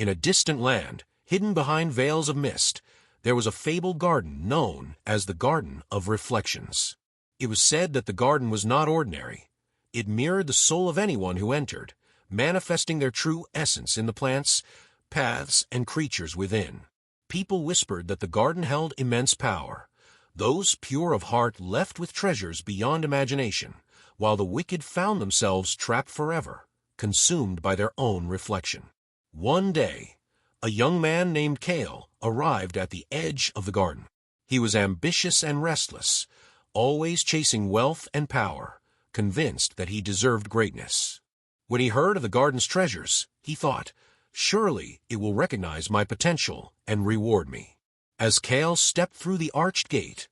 In a distant land, hidden behind veils of mist, there was a fabled garden known as the Garden of Reflections. It was said that the garden was not ordinary. It mirrored the soul of anyone who entered, manifesting their true essence in the plants, paths, and creatures within. People whispered that the garden held immense power. Those pure of heart left with treasures beyond imagination, while the wicked found themselves trapped forever, consumed by their own reflection. One day, a young man named Kael arrived at the edge of the garden. He was ambitious and restless, always chasing wealth and power, convinced that he deserved greatness. When he heard of the garden's treasures, he thought, "Surely it will recognize my potential and reward me." As Kael stepped through the arched gate,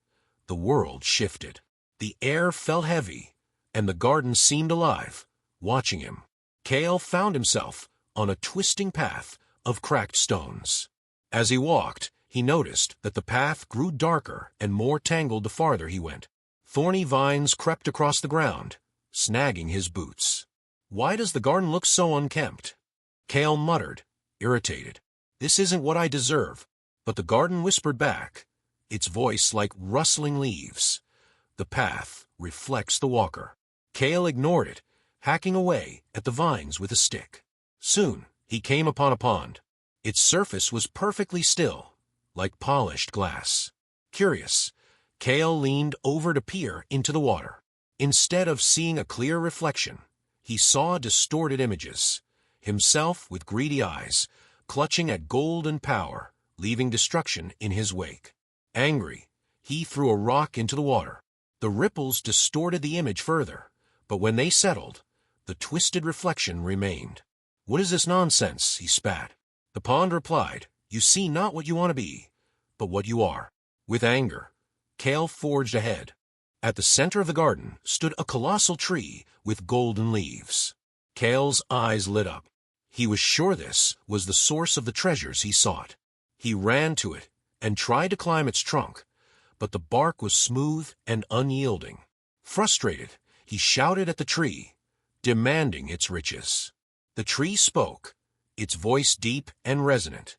the world shifted. The air felt heavy, and the garden seemed alive, watching him. Kael found himself on a twisting path of cracked stones. As he walked, he noticed that the path grew darker and more tangled the farther he went. Thorny vines crept across the ground, snagging his boots. "Why does the garden look so unkempt?" Kael muttered, irritated. "This isn't what I deserve." But the garden whispered back, its voice like rustling leaves. "The path reflects the walker." Kael ignored it, hacking away at the vines with a stick. Soon, he came upon a pond. Its surface was perfectly still, like polished glass. Curious, Kael leaned over to peer into the water. Instead of seeing a clear reflection, he saw distorted images. Himself with greedy eyes, clutching at gold and power, leaving destruction in his wake. Angry, he threw a rock into the water. The ripples distorted the image further, but when they settled, the twisted reflection remained. "What is this nonsense?" he spat. The pond replied, "You see not what you want to be, but what you are." With anger, Kael forged ahead. At the center of the garden stood a colossal tree with golden leaves. Kael's eyes lit up. He was sure this was the source of the treasures he sought. He ran to it and tried to climb its trunk, but the bark was smooth and unyielding. Frustrated, he shouted at the tree, demanding its riches. The tree spoke, its voice deep and resonant.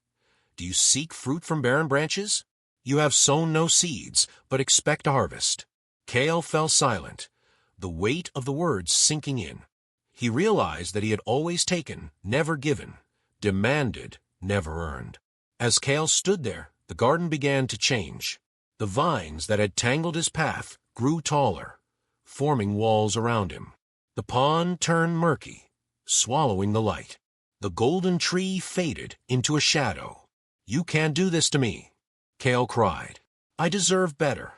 "Do you seek fruit from barren branches? You have sown no seeds, but expect a harvest." Kael fell silent, the weight of the words sinking in. He realized that he had always taken, never given, demanded, never earned. As Kael stood there, the garden began to change. The vines that had tangled his path grew taller, forming walls around him. The pond turned murky, swallowing the light. The golden tree faded into a shadow. "You can't do this to me," Kael cried. "I deserve better."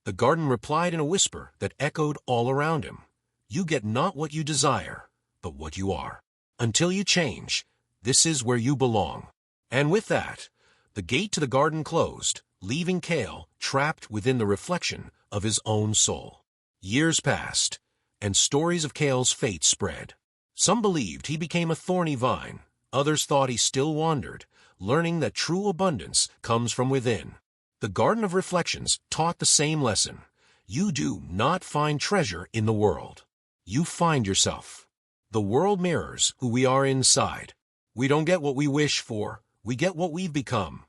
The garden replied in a whisper that echoed all around him. "You get not what you desire, but what you are. Until you change, this is where you belong." And with that, the gate to the garden closed, leaving Kael trapped within the reflection of his own soul. Years passed, and stories of Kael's fate spread. Some believed he became a thorny vine. Others thought he still wandered, learning that true abundance comes from within. The Garden of Reflections taught the same lesson. You do not find treasure in the world. You find yourself. The world mirrors who we are inside. We don't get what we wish for. We get what we've become.